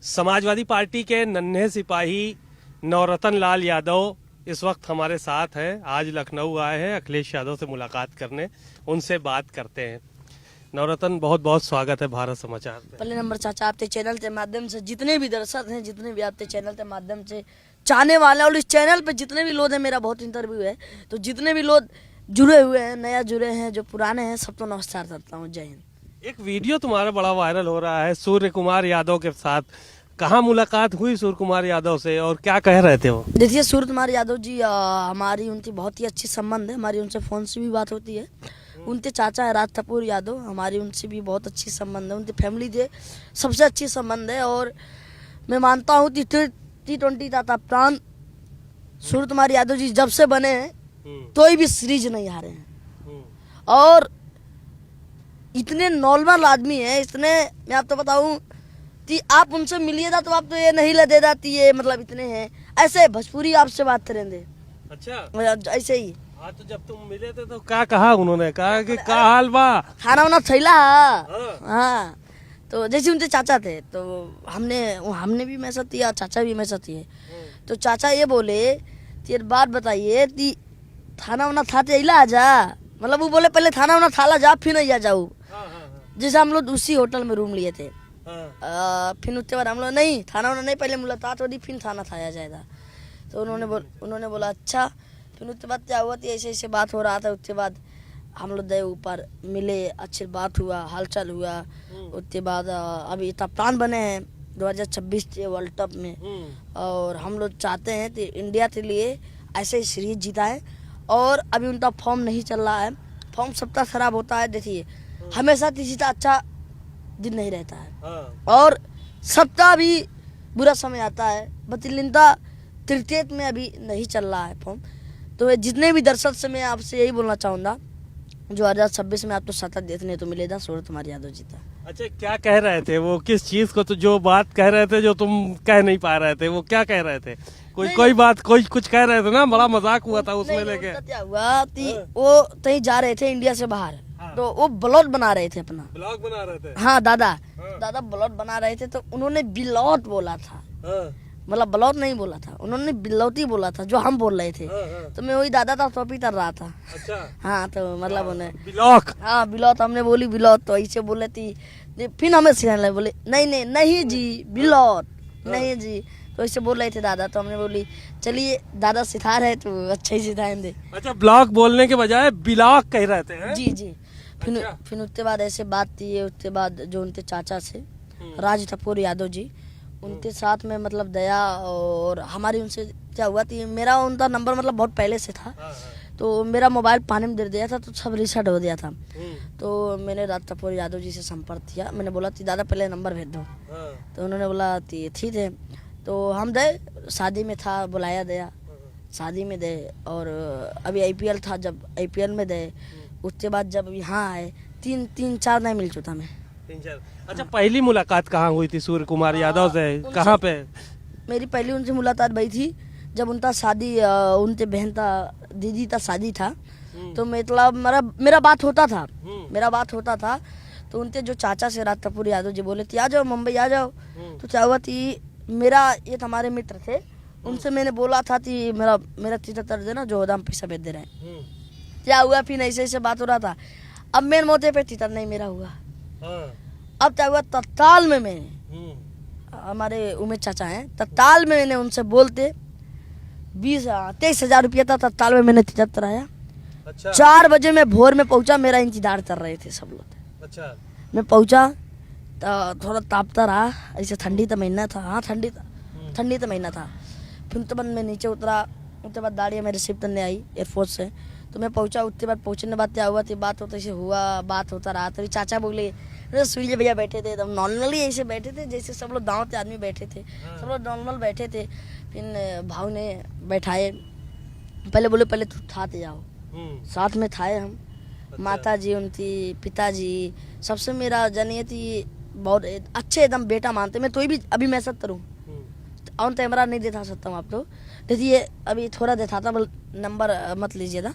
Samajwadi party के नन्हे सिपाही नवरतन लाल यादव इस वक्त हमारे साथ हैं। आज लखनऊ आए हैं अखिलेश यादव से मुलाकात करने, उनसे बात करते हैं। नवरतन, बहुत बहुत स्वागत है भारत समाचार पे। पहले नंबर चाचा, आपके चैनल के माध्यम से जितने भी दर्शक हैं, जितने भी आपके चैनल के माध्यम से चाहने वाले हैं, और इस चैनल पे जितने भी लोग हैं, मेरा बहुत इंटरव्यू है, तो जितने भी लोग जुड़े हुए हैं, नया जुड़े हैं, जो पुराने हैं, सबको नमस्कार करता हूँ। जय हिंद। एक वीडियो तुम्हारा बड़ा वायरल हो रहा है सूर्य कुमार यादव के साथ। कहाँ मुलाकात हुई सूर्य कुमार यादव से और क्या कह रहे थे वो? देखिए, सूर्य कुमार यादव जी, हमारी उनकी बहुत ही अच्छी संबंध है। हमारी उनसे फ़ोन से भी बात होती है। उनके चाचा है राज कपूर यादव, हमारी उनसे भी बहुत अच्छी संबंध है। उनकी फैमिली से सबसे अच्छी संबंध है। और मैं मानता हूँ कि T20 का कप्तान सूर्य कुमार यादव जी जब से बने हैं, कोई भी सीरीज नहीं हारे हैं। और इतने नॉर्मल आदमी है, इतने, मैं आपको बताऊं कि आप उनसे मिलिएगा तो आप तो ये नहीं लगे जाती है, मतलब इतने हैं। ऐसे भोजपुरी आपसे बात करेंगे। अच्छा, ऐसे ही। हाँ, तो जब तुम मिले थे तो क्या कहा उन्होंने? कहा कि क्या हाल बा, खाना वाना थैला। हाँ, तो जैसे उनके चाचा थे तो हमने भी मैसेज किया, चाचा भी मैसेज किए। तो चाचा ये बोले कि एक बात बताइए कि खाना वाना खाते अला जा, मतलब वो बोले पहले खाना वाना खाला जा, फिर नहीं आ जाऊ। जैसे हम लोग उसी होटल में रूम लिए थे। फिर उसके बाद हम लोग नहीं, खाना वाना नहीं, पहले मुलाकात होती फिर खाना खाया जाएगा। तो उन्होंने बोला अच्छा। फिर उसके बाद क्या हुआ कि ऐसे ऐसे बात हो रहा था। उसके बाद हम लोग गए ऊपर, मिले, अच्छी बात हुआ, हालचाल हुआ। उसके बाद अभी कप्तान बने हैं 2026 के वर्ल्ड कप में। और हम लोग चाहते हैं कि इंडिया के लिए ऐसे ही सीरीज जीताएं। और अभी उनका फॉर्म नहीं चल रहा है, फॉर्म सबका खराब होता है। देखिए, हमेशा किसी का अच्छा दिन नहीं रहता है और सबका भी बुरा समय आता है। बतिलिंदा क्रिकेट में अभी नहीं चल रहा है फॉर्म। तो जितने भी दर्शक से मैं आपसे यही बोलना चाहूँगा, 2026 में आपको सतत देखने तो मिलेगा सूर्य कुमार यादव जीता। अच्छा, क्या कह रहे थे वो? किस चीज को? तो जो बात कह रहे थे जो तुम कह नहीं पा रहे थे, वो क्या कह रहे थे? कोई बात, कोई कुछ कह रहे थे ना, बड़ा मजाक हुआ था उसमें लेके। क्या हुआ कि वो कहीं जा रहे थे इंडिया से बाहर। तो वो ब्लॉग बना रहे थे, अपना ब्लॉग बना रहे थे। हाँ, दादा ब्लॉग बना रहे थे। तो उन्होंने बिलौट बोला था, मतलब ब्लॉग नहीं बोला था, उन्होंने बिलौती बोला था जो हम बोल रहे थे। तो मैं वही दादा का टॉपिक कर रहा था। अच्छा। हाँ, तो मतलब उन्हें बिलौक, हाँ बिलौत, हमने बोली बिलौत, तो ऐसे बोले थी। फिर हमें सिखाने लगे, बोले नहीं जी बिलौत नहीं जी, तो ऐसे बोल रहे थे दादा। तो हमने बोली चलिए दादा सिखा रहे तो अच्छा ही सिखाएंगे। अच्छा, ब्लॉक बोलने के बजाय बिलौक कह रहे थे? जी। फिर उसके बाद ऐसे बात की। उसके बाद जो उनके चाचा से राज कपूर यादव जी, उनके साथ में मतलब दया, और हमारी उनसे क्या हुआ कि मेरा उनका नंबर मतलब बहुत पहले से था। तो मेरा मोबाइल पानी में गिर दिया था, तो सब रिसेट हो गया था। तो मैंने राज कपूर यादव जी से संपर्क किया। मैंने बोला कि दादा पहले नंबर भेज दो। तो उन्होंने बोला कि ठीक है। तो हम गए, शादी में था, बुलाया गया, शादी में गए। और अभी IPL था, जब IPL में गए। उसके बाद जब यहाँ आए, तीन चार नहीं मिल चुका मैं। 3-4। अच्छा, पहली मुलाकात कहाँ हुई थी सूर्य कुमार यादव से? कहाँ पे? मेरी पहली उनसे मुलाकात वही थी जब उनका शादी, उनके बहन का, दीदी का शादी था। तो मतलब मेरा बात होता था। तो उनके जो चाचा से राज कपूर यादव जी बोले थे आ जाओ मुंबई आ जाओ। तो क्या हुआ कि मेरा ये हमारे मित्र थे, उनसे मैंने बोला था कि मेरा टिकट देना, जो हम पैसा भेज दे रहे हैं। क्या हुआ, फिर ऐसे बात हो रहा था। अब मेन मौके पे टिकट नहीं मेरा हुआ। अब क्या हुआ, तत्काल में मैंने, हमारे उमेश चाचा हैं, तत्काल में मैंने उनसे बोलते 23,000 रुपया था, तत्काल में मैंने टिकट कराया। अच्छा। 4 बजे मैं भोर में पहुंचा, मेरा इंतजार कर रहे थे सब लोग। अच्छा। मैं पहुंचा तो थोड़ा तापता रहा, ऐसे ठंडी का महीना था। हाँ, ठंडी का महीना था। फिर तो बाद मैं नीचे उतरा। उसके बाद गाड़ी मेरे रिसीव करने आई एयरपोर्ट से। तो मैं पहुंचा। उसके बाद पहुंचने के बाद क्या हुआ, बात होता ऐसे हुआ, बात होता रहा। तो चाचा बोले, सूर्य भैया बैठे थे, एकदम नॉर्मली ऐसे बैठे थे जैसे सब लोग गाँव के आदमी बैठे थे। सब लोग नॉर्मल बैठे थे। फिर भाव ने बैठाए, पहले बोले पहले तू खाते जाओ। साथ में खाए हम। अच्छा। माता जी, उनकी पिताजी, सबसे मेरा जानिए थी बहुत अच्छे एकदम बेटा मानते। मैं तो भी अभी मैं सब करूँ ऑन कैमरा नहीं दिखा सकता हूँ आप लोग। देखिए अभी थोड़ा दिखाता हूँ, नंबर मत लीजिएगा।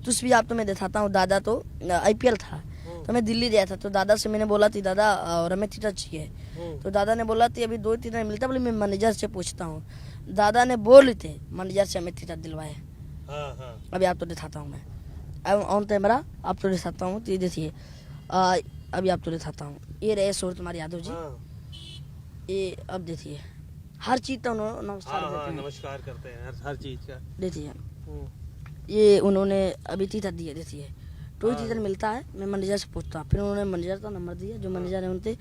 तो उस भी आप तो मैं दिखाता हूँ। दादा तो IPL था, तो मैं दिल्ली गया था, तो दादा से मैंने बोला थी दादा और हमें थिएटर चाहिए। तो दादा ने बोला थी अभी 2 थिएटर मिलता, बोले मैं मैनेजर से पूछता हूँ। दादा ने बोले थे मैनेजर से हमें थिएटर दिलवाए। अभी आपको दिखाता हूँ, मैं ऑन कैमरा आपको दिखाता हूँ। तो ये देखिए अभी आपको दिखाता हूँ, ये रहे सूरत कुमार यादव जी। ये अब देखिए हर चीज तो उन्होंने नमस्कार करते हैं हर चीज का। देखिए ये उन्होंने अभी थिएटर दिए। देखिए तो थिएटर मिलता है, मैं मैनेजर से पूछता हूँ। फिर उन्होंने मैनेजर का नंबर दिया, जो मैनेजर है उनसे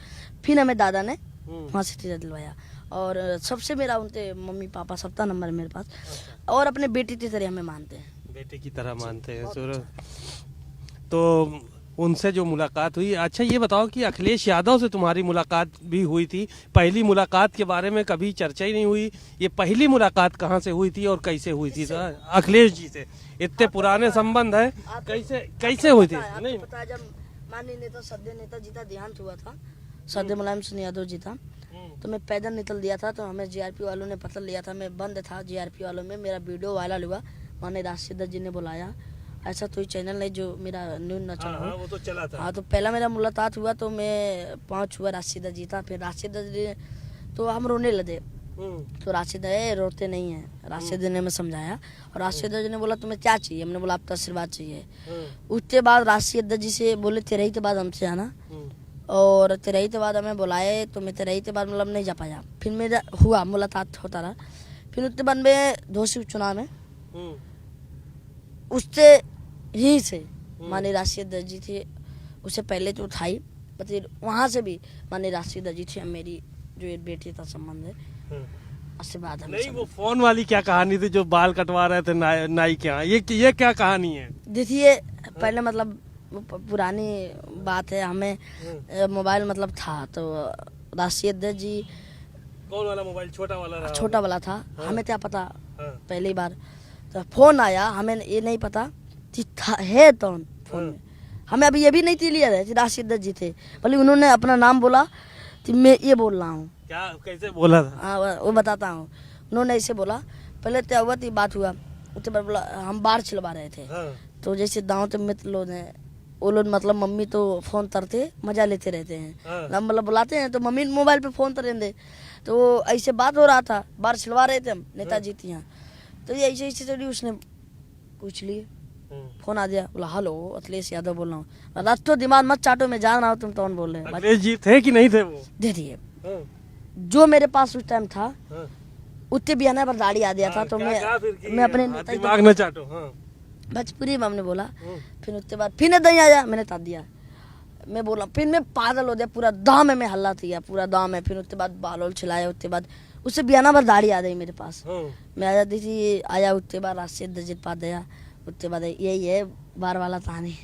फिर हमें दादा ने वहाँ से थिएटर दिलवाया। और सबसे मेरा उनसे मम्मी पापा सबका नंबर है मेरे पास, और अपने बेटी की तरह हमें मानते हैं, बेटे की तरह मानते हैं सूरज। तो उनसे जो मुलाकात हुई, अच्छा ये बताओ कि अखिलेश यादव से तुम्हारी मुलाकात भी हुई थी। पहली मुलाकात के बारे में कभी चर्चा ही नहीं हुई। ये पहली मुलाकात कहाँ से हुई थी और कैसे हुई थी अखिलेश जी से? इतने पुराने संबंध है, कैसे हुई थी? नहीं पता है, जब माननीय नेता सद्य नेता जी का देहांत हुआ था, सद्य मुलायम सिंह यादव जी था, तो मैं पैदल निकल दिया था। तो हमें जीआरपी वालों ने पता लिया था, मैं बंद था जीआरपी वालों में, मेरा वीडियो वायरल हुआ। माननीय राशिद जी ने बुलाया, ऐसा कोई चैनल नहीं जो मेरा न्यूज न चला हो। वो तो चला था। हाँ, तो पहला मेरा मुलाकात हुआ तो मैं पहुंच हुआ राशिदा जी था। फिर राशिदा जी तो हम रोने लगे, तो राशिदा रोते नहीं है, राशिदा ने हमें समझाया। और राशिदा जी ने बोला तुम्हें क्या चाहिए? हमने बोला आपका आशीर्वाद चाहिए। उसके बाद राशिदा जी से बोले तेरही के बाद हमसे आना, और तेरही के बाद हमें बुलाए। तो मैं तेरही के बाद मतलब नहीं जा पाया। फिर मेरा हुआ मुलाकात होता रहा। फिर उसके बाद में दोषी चुनाव में उससे ही से माननीय राशिद जी थे, उससे पहले तो उठाई, फिर वहाँ से भी माननीय राशिद जी थे। मेरी जो ये बेटी का संबंध है आशीर्वाद है। नहीं, वो फोन वाली क्या कहानी थी जो बाल कटवा रहे थे नाई के यहाँ, ये क्या कहानी है? देखिए पहले मतलब पुरानी बात है, हमें मोबाइल मतलब था, तो राशिद जी कौन वाला मोबाइल? छोटा वाला रहा? छोटा वाला था। हमें क्या पता, पहली बार तो फोन आया, हमें ये नहीं पता कि है कौन फोन में। हमें अभी ये भी नहीं क्लियर है कि राशिद जी थे, भले उन्होंने अपना नाम बोला कि मैं ये बोल रहा हूँ। क्या कैसे बोला था? हाँ वो बताता हूँ। उन्होंने ऐसे बोला, पहले क्या हुआ थी, बात हुआ उसके बाद बोला हम बाढ़ छिलवा रहे थे। तो जैसे गाँव के मित्र लोग हैं, वो लोग मतलब मम्मी तो फोन करते मजा लेते रहते हैं, हम मतलब बुलाते हैं तो मम्मी मोबाइल पे फोन करेंगे। तो ऐसे बात हो रहा था, बाढ़ छिलवा रहे थे हम नेताजी के यहाँ। तो ये ऐसे ऐसे चली, उसने पूछ लिए, फोन आ गया, बोला हेलो अखिलेश यादव बोल रहा हूँ। रात तो दिमाग मत चाटो, मैं जान रहा हूँ तुम कौन बोल रहे हो। अखिलेश जी थे कि नहीं थे? वो दे दिए जो मेरे पास उस टाइम था, उतने भी आने पर गाड़ी आ गया था। तो मैं अपने दिमाग में चाटो भोजपुरी में हमने बोला। फिर उसके बाद फिर नहीं आया, मैंने ता दिया, मैं बोला, फिर मैं पागल हो गया, पूरा दाम में हल्ला किया, पूरा दाम है। फिर उसके बाद बाल छिलाया, उसके बाद उससे बियाना भर दाढ़ी आ गई मेरे पास। मैं आ जाती थी, आया उसके बाद राशिद जी पा दिया, उसके बाद यही है बार वाला कहानी।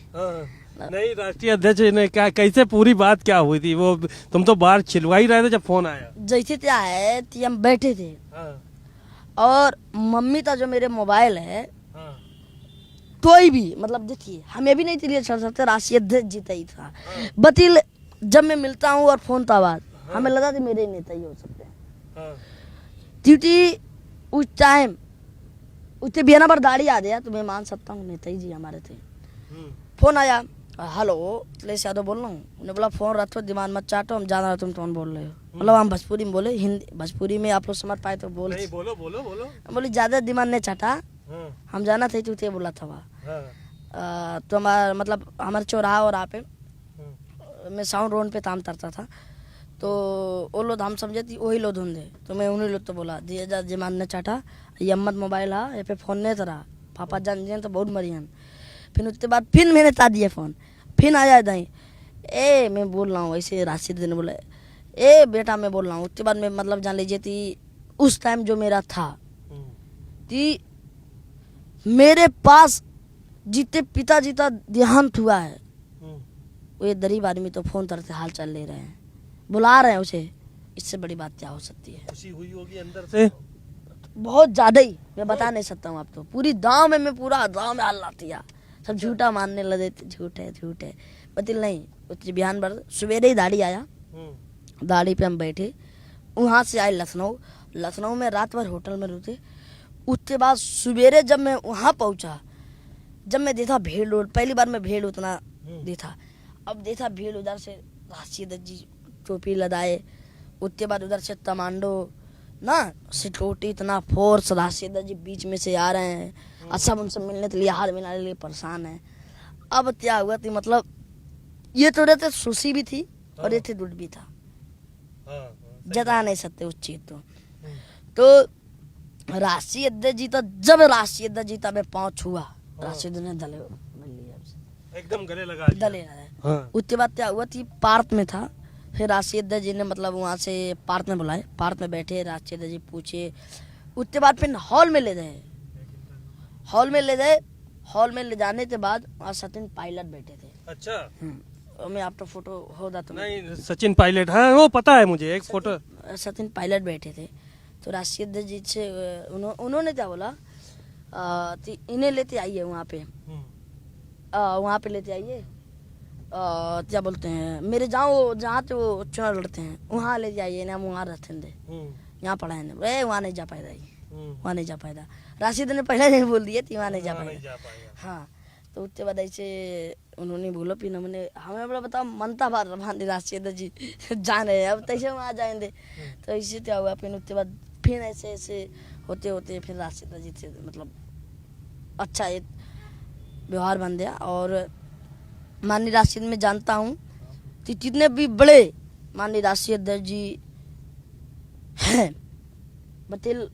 नहीं, राष्ट्रीय अध्यक्ष ने क्या, कैसे पूरी बात क्या हुई थी? वो तुम तो बाहर छिलवा ही रहे थे जब फोन आया। जैसे क्या है कि हम बैठे थे और मम्मी का जो मेरे मोबाइल है, कोई भी मतलब देखिए हमें भी नहीं क्लियर चल सकता, राशिद जी ही था। बतिल जब मैं मिलता हूँ और फोन का आवाज, हमें लगा कि मेरे नेता ही हो सकते हैं, क्योंकि उस टाइम उससे बिना पर दाढ़ी आ गया, तो मैं मान सकता हूँ नेता जी हमारे थे। फोन आया, हेलो अखिलेश यादव बोल रहा हूँ। उन्हें बोला फोन रखो, दिमाग मत चाटो, हम जान रहे हो तुम कौन बोल रहे हो। मतलब हम भोजपुरी में बोले, हिंदी भोजपुरी में आप लोग समझ पाए तो बोल। नहीं, बोलो बोलो बोलो। बोली ज्यादा दिमाग नहीं चाटा, हम जाना थे तुझे बोला था वहाँ। तो हमारा मतलब हमारे चौराहा और पे मैं साउंड रोड पे काम करता था। तो वो लोग हम समझे थी वही लोग ढूंढे, तो मैं उन्हीं लोग तो बोला दिए जा दिमाग ने चाटा, ये अम्मद मोबाइल है, ये पे फोन नहीं था, पापा जान जी तो बहुत मरियन। फिर उसके बाद फिर मैंने ता दिया फोन, फिर आया दही, ए मैं बोल रहा हूँ ऐसे। राशिद ने बोला ए बेटा मैं बोल रहा हूँ। उसके बाद में मतलब जान लीजिए थी उस टाइम जो मेरा था कि मेरे पास जितने पिताजी का देहांत हुआ है, वो ये गरीब आदमी तो फोन करते हाल चाल ले रहे हैं, बुला रहे हैं उसे। इससे बड़ी बात क्या हो सकती है? खुशी हुई होगी अंदर से बहुत ज्यादा ही, मैं बता नहीं सकता हूँ। आप तो पूरी गाँव में मैं पूरा गाँव में हल्ला किया, सब झूठा मानने लगे, झूठ है बतिल नहीं। उसके बिहान भर सवेरे ही दाढ़ी आया, दाढ़ी पे हम बैठे, वहाँ से आए लखनऊ में रात भर होटल में रुके। उसके बाद सवेरे जब मैं वहाँ पहुँचा, जब मैं देखा भीड़, पहली बार मैं भीड़ उतना देखा, अब देखा भीड़ उधर से राशिद जी टोपी लदाए, उसके बाद उधर से तमांडो ना सिक्योरिटी इतना फोर्स, राशिद जी बीच में से आ रहे हैं और सब उनसे मिलने के लिए हाथ मिलाने के लिए परेशान है। अब क्या हुआ थी मतलब ये तो रहते सुशी भी थी और ये थे दुड भी था, जता नहीं सकते उस चीज तो राशिद जीता। जब राशिद जीता मैं पाँव छुआ, राशिद ने दले लिया एकदम गले लगा लिया। दले उसके बाद क्या हुआ थी पार्क में था, फिर राशिद जी ने मतलब वहाँ से पार्क में बुलाए, पार्क में बैठे, राशिद जी पूछे, उसके बाद फिर हॉल में ले गए, हॉल में ले जाने के बाद वहाँ सचिन पायलट बैठे थे। अच्छा मैं आपका फोटो होगा तो नहीं, सचिन पायलट, हाँ वो पता है मुझे, एक फोटो सचिन पायलट बैठे थे। तो राशिद जी से उन्होंने क्या बोला, इन्हें लेते आइए वहाँ पे लेते आइए, क्या बोलते हैं मेरे जाओ जहाँ से वो चुनाव लड़ते हैं वहाँ ले जाइए ना, हम वहाँ रहते थे, यहाँ पढ़ाए ना, वहाँ नहीं जा पाएगा, वहाँ नहीं जा पाएगा। राशिद ने पहले नहीं बोल दिए थी वहाँ नहीं जा पाएगा। हाँ तो उसके बाद ऐसे उन्होंने बोला, फिर हमने हमें बोला बताओ मनता बार भांति राशिद जी जान रहे हैं, अब तैसे वहाँ जाएंगे। तो इसी क्या हुआ, फिर उसके बाद फिर ऐसे होते होते फिर राशिद जी से मतलब अच्छा एक व्यवहार बन गया। और माननीय राशिद में जानता हूँ कि जितने भी बड़े माननीय राशिद जी हैं बतिल,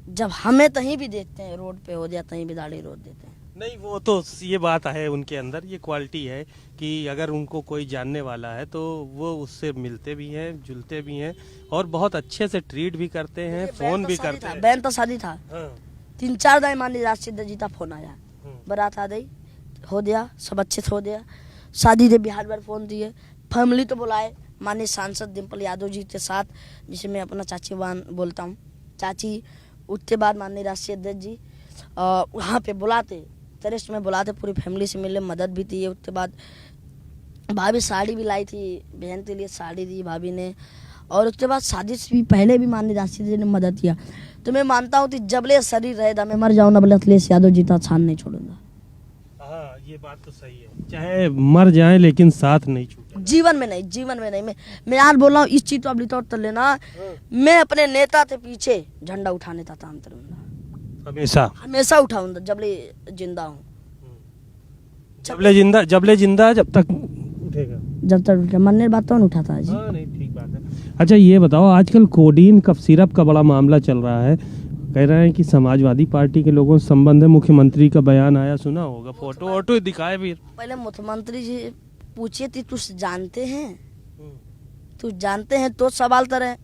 जब हमें कहीं भी देखते हैं रोड पे हो जाए कहीं भी दाढ़ी रोड देते हैं। नहीं वो तो ये बात है उनके अंदर, ये क्वालिटी है कि अगर उनको कोई जानने वाला है तो वो उससे मिलते भी हैं, जुलते भी हैं और बहुत अच्छे से ट्रीट भी करते हैं, फोन भी करते हैं। बैन तो शादी था, 3-4 दिन माननीय राशिद जी का फोन आया, बारात आ गई, हो गया सब अच्छे से हो गया, शादी दे बिहार बार फोन दिए, फैमिली तो बुलाए, माननीय सांसद डिम्पल यादव जी के साथ, जिसे मैं अपना चाची वान बोलता हूँ, चाची। उसके बाद माननीय राशिद जी वहाँ पे बुलाते, टेरेस में बुलाते, पूरी फैमिली से मिले, मदद भी दी। उसके बाद भाभी साड़ी भी लाई थी, बहन के लिए साड़ी दी भाभी ने। और उसके बाद शादी से भी पहले भी माननीय राशिद जी ने मदद किया। तो मैं मानता हूँ कि जबले शरीर रहेगा मैं मर जाऊँ ना, बोले अखिलेश यादव जी का छान नहीं छोड़ूंगा। हाँ ये बात तो सही है, चाहे मर जाए लेकिन साथ नहीं छूटे, जीवन में नहीं। मैं आज बोल रहा हूँ इस चीज तो अब तो लेना, मैं अपने नेता के पीछे झंडा उठाने का काम करूंगा, हमेशा उठाऊंगा जबले जिंदा हूँ। जबले जिंदा जब तक उठेगा, मरने बात तो नहीं उठाता जी। हाँ नहीं ठीक बात है। अच्छा ये बताओ, आजकल कोडीन कफ सिरप का बड़ा मामला चल रहा है, कह रहे हैं कि समाजवादी पार्टी के लोगों से संबंध है, मुख्यमंत्री का बयान आया, सुना होगा, फोटो वोटो दिखाए भी। पहले मुख्यमंत्री जी पूछिए थी तू जानते हैं तो सवाल करे,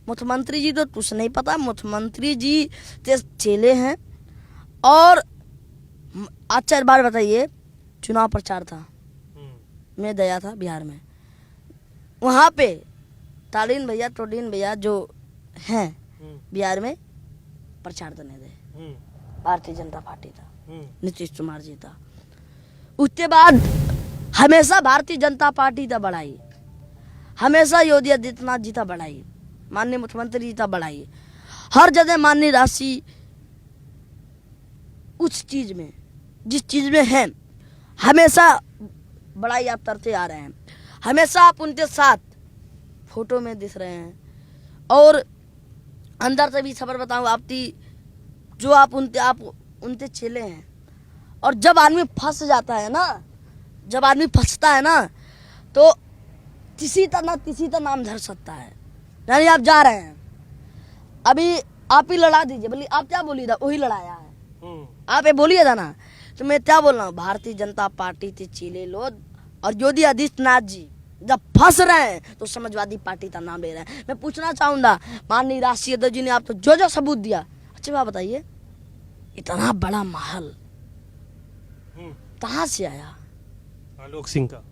मुख्यमंत्री जी तो तुझे नहीं पता, मुख्यमंत्री जी ते चेले हैं। और अच्छा बार बताइए, चुनाव प्रचार था, मैं गया था बिहार में, वहाँ पे टोडीन भैया जो हैं बिहार में प्रचार करने दे, भारतीय जनता पार्टी था, नीतीश कुमार जी था। उसके बाद हमेशा भारतीय जनता पार्टी था बढ़ाई, हमेशा योगी आदित्यनाथ जी था बढ़ाई, माननीय मुख्यमंत्री जी था बढ़ाई, हर जगह माननीय राशि उस चीज में जिस चीज में है हमेशा बड़ाई आप करते आ रहे हैं, हमेशा आप उनके साथ फोटो में दिख रहे हैं। और अंदर से भी खबर बताऊं आपकी, जो आप उनके चेले हैं। और जब आदमी फंस जाता है ना, जब आदमी फंसता है ना, तो किसी का नाम धर सकता है। यानी आप जा रहे हैं, अभी आप ही लड़ा दीजिए, बोलिए आप क्या बोलिए था, वही लड़ाया है, आप ये बोलिए था ना। तो मैं क्या बोल रहा हूँ, भारतीय जनता पार्टी के चेले लोग और योगी आदित्यनाथ जी जब फंस रहे हैं तो समाजवादी पार्टी का नाम ले रहे हैं। मैं पूछना चाहूंगा माननीय राशिद जी ने आप तो जो सबूत दिया, अच्छा बात बताइए, इतना बड़ा महल कहाँ से आया, आलोक सिंह का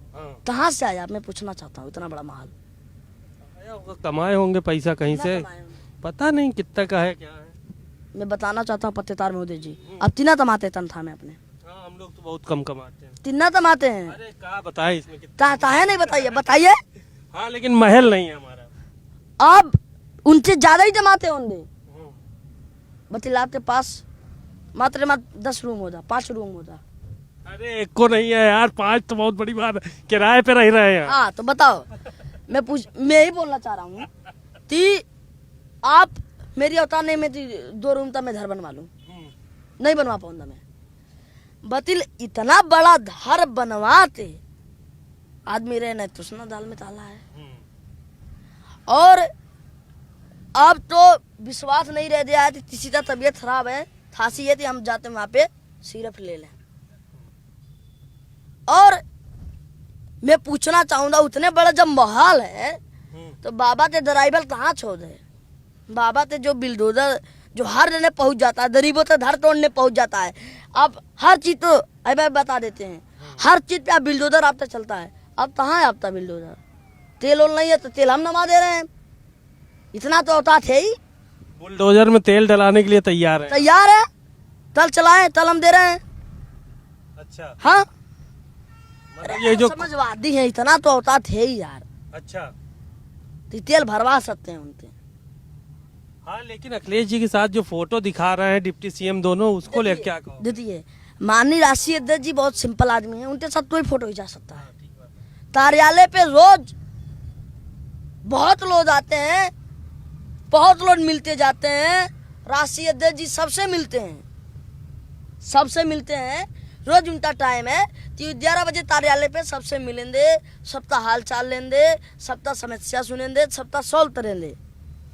कहाँ से आया, मैं पूछना चाहता हूँ, इतना बड़ा महल कमाए होंगे पैसा कहीं से, पता नहीं कितना का है क्या है। मैं बताना चाहता हूँ पत्तेदार महोदय जी, अब तीना कमाते तनख्वाह में अपने, हम लोग तो बहुत कम कमाते हैं, तीना कमाते हैं। अरे क्या बताए इसमें कितना है नहीं, बताइए। हाँ लेकिन महल नहीं है हमारा, अब उनसे ज्यादा ही जमाते होंगे। बतिल आपके पास मात्र 10 रूम होता, 5 रूम होता, अरे एक को नहीं है यार, 5 तो बहुत बड़ी बात है, किराए पे रह रहे हैं। हाँ तो बताओ, मैं ही बोलना चाह रहा हूँ कि आप मेरी औकात नहीं में 2 रूम तक मैं घर बनवा लूँ, नहीं बनवा पाऊंगा मैं। बतिल इतना बड़ा घर बनवाते आदमी रहे नहीं तुसना दाल में ताला है। और अब तो विश्वास नहीं रह गया है कि किसी का तबीयत खराब है, खांसी है, तो हम जाते वहां पे सिरप ले लें। और मैं पूछना चाहूंगा, उतने बड़ा जब माहौल है तो बाबा के ड्राइवर कहाँ छोड़ दे? बाबा के जो बिल्डोजर जो हर जने पहुंच जाता है, गरीबों तक घर तोड़ने पहुंच जाता है। अब हर चीज तो अब बता देते हैं, हर चीज पे आप बिल्डोजर आप तक चलता है। अब कहाँ है आपका बिल्डोजर? तेल ओल नहीं है तो तेल हम नवा दे रहे हैं, इतना तो औकात है ही। बुलडोजर में तेल डलाने के लिए तैयार है। तैयार है, तल चलाए, तल हम दे रहे हैं। अच्छा, हाँ मतलब ये जो समझवादी है, इतना तो औकात है ही यार। अच्छा, तो तेल भरवा सकते हैं उनके। हाँ, लेकिन अखिलेश जी के साथ जो फोटो दिखा रहे हैं डिप्टी सीएम दोनों, उसको लेकर क्या कहो? देखिए, माननीय राष्ट्रीय अध्यक्ष जी बहुत सिंपल आदमी है, उनके साथ कोई फोटो खिंचा सकता है। कार्यालय पे रोज बहुत लोग आते हैं, बहुत लोग मिलते जाते हैं। राष्ट्रीय अध्यक्ष जी सबसे मिलते हैं, सबसे मिलते हैं। रोज उनका टाइम है कि 11 बजे कार्यालय पे सबसे मिलेंगे, सबका हाल चाल लेंगे, सबका समस्या सुनेंगे, सबका सॉल्व करेंगे।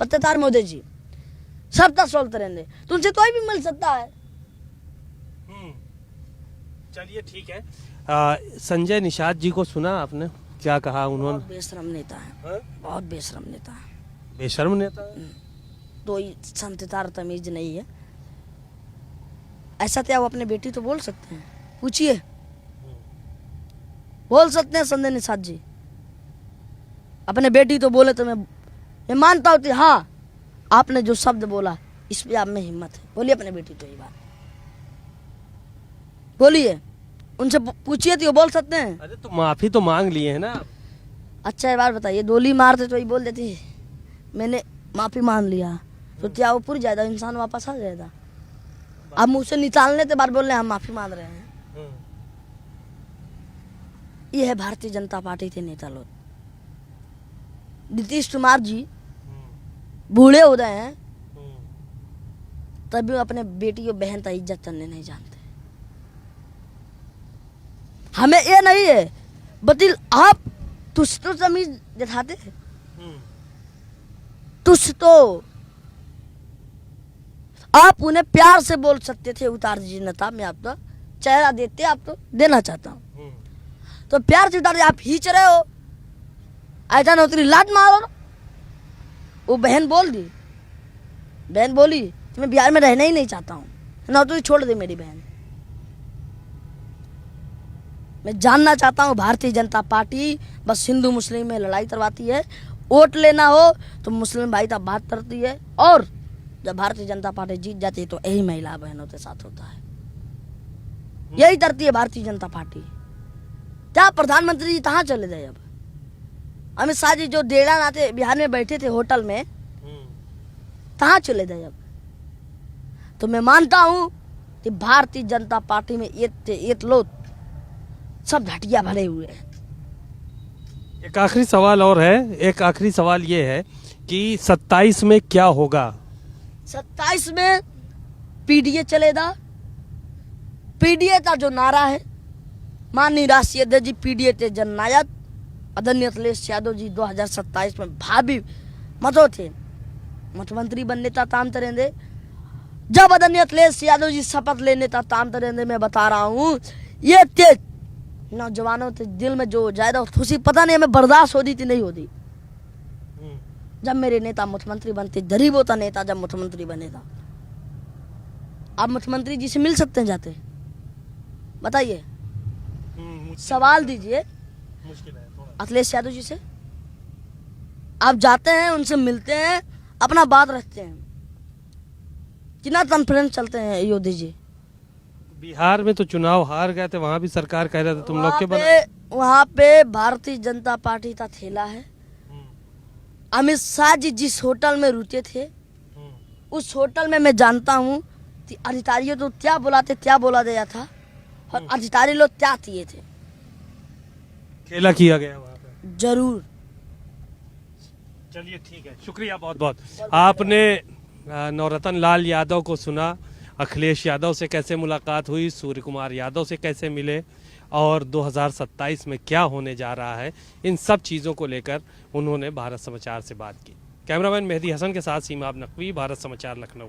पत्रकार मोदी जी सबका सॉल्व करेंगे, तो उनसे कोई भी मिल सकता है। चलिए ठीक है। संजय निषाद जी को सुना आपने, क्या कहा उन्होंने? बहुत बेशरम नेता है, बहुत बेशरम नेता है, बेशर्म नेता है। कोई संततार तमीज नहीं है। ऐसा क्या वो अपने बेटी तो बोल सकते हैं? पूछिए, बोल सकते हैं संजय निषाद जी? अपने बेटी तो बोले तो मैं मानता हूँ कि हाँ आपने जो शब्द बोला इस पे आप में हिम्मत है। बोलिए अपने बेटी तो ये बात बोलिए, उनसे पूछिए तो ये बोल सकते हैं। अरे तो माफी तो मांग लिए है ना। अच्छा ये बात बताइए, गोली मारते तो ये बोल देती मैंने माफी मान लिया, तो क्या वो पूरी जाएगा, इंसान वापस आ जाएगा? अब मुँह से निकालने के बाद बोल रहे हैं हम माफी मांग रहे हैं। ये है भारतीय जनता पार्टी के नेता लोग। नीतीश कुमार जी बूढ़े हो रहे हैं, तभी वो अपने बेटी और बहन का इज्जत करने नहीं जानते। हमें ये नहीं है, बतिल आप तुझ तो तमीज दिखाते, तुझ तो आप उन्हें प्यार से बोल सकते थे, उतार दीजिए नेता, मैं आपका चेहरा देते आप तो देना चाहता हूँ, तो प्यार से उतार दीजिए। आप खींच रहे हो, ऐसा ना उतरी लात मारो। वो बहन बोल दी, बहन बोली कि मैं बिहार में रहना ही नहीं चाहता हूँ, ना तो छोड़ दे मेरी बहन। मैं जानना चाहता हूँ, भारतीय जनता पार्टी बस हिंदू मुस्लिम में लड़ाई करवाती है। वोट लेना हो तो मुस्लिम भाई का बात करती है, और जब भारतीय जनता पार्टी जीत जाती है तो यही महिला बहनों के साथ होता है। यही करती है भारतीय जनता पार्टी। क्या प्रधानमंत्री जी कहाँ चले गए? अब अमित शाह जी जो डेरा नाते बिहार में बैठे थे होटल में, कहाँ चले गए अब? तो मैं मानता हूँ कि भारतीय जनता पार्टी में एक लोग सब घटिया भरे हुए हैं। एक आखिरी सवाल और है, एक आखिरी सवाल ये है कि 27 में क्या होगा? 27 में पीडीए चलेगा। पीडीए का जो नारा है, माननीय राष्ट्रीय अध्यक्ष जी पीडीए के जननायक आदरणीय अखिलेश यादव जी 2027 में भावी मतों थे मुख्यमंत्री बनने का काम करेंगे। जब आदरणीय अखिलेश यादव जी शपथ लेने का काम करेंगे, मैं बता रहा हूँ ये तेज नौजवानों के दिल में जो जायदा खुशी पता नहीं हमें बर्दाश्त होती थी नहीं होती। जब मेरे नेता मुख्यमंत्री बनते, गरीबों का नेता जब मुख्यमंत्री बनेगा, आप मुख्यमंत्री जी से मिल सकते हैं जाते? बताइए, सवाल दीजिए मुश्किल है थोड़ा। अखिलेश यादव जी से। आप जाते हैं, उनसे मिलते हैं, अपना बात रखते हैं, कितना कॉन्फिडेंस चलते हैं योगी जी। बिहार में तो चुनाव हार गए थे, वहां भी सरकार कह रहे थे तुम लोग के वहाँ पे भारतीय जनता पार्टी का ठेला है। अमित शाह जी जिस होटल में रुके थे, उस होटल में मैं जानता हूँ कि अधिकारियों तो क्या बुलाते, क्या बोला गया था, और अधिकारी लोग त्याग दिए थे। खेला किया गया वहाँ पे। जरूर। चलिए ठीक है, शुक्रिया बहुत बहुत। आपने नवरत्न लाल यादव को सुना, अखिलेश यादव से कैसे मुलाकात हुई, सूर्य कुमार यादव से कैसे मिले और 2027 में क्या होने जा रहा है, इन सब चीज़ों को लेकर उन्होंने भारत समाचार से बात की। कैमरामैन मेहदी हसन के साथ सीमाब नकवी, भारत समाचार, लखनऊ।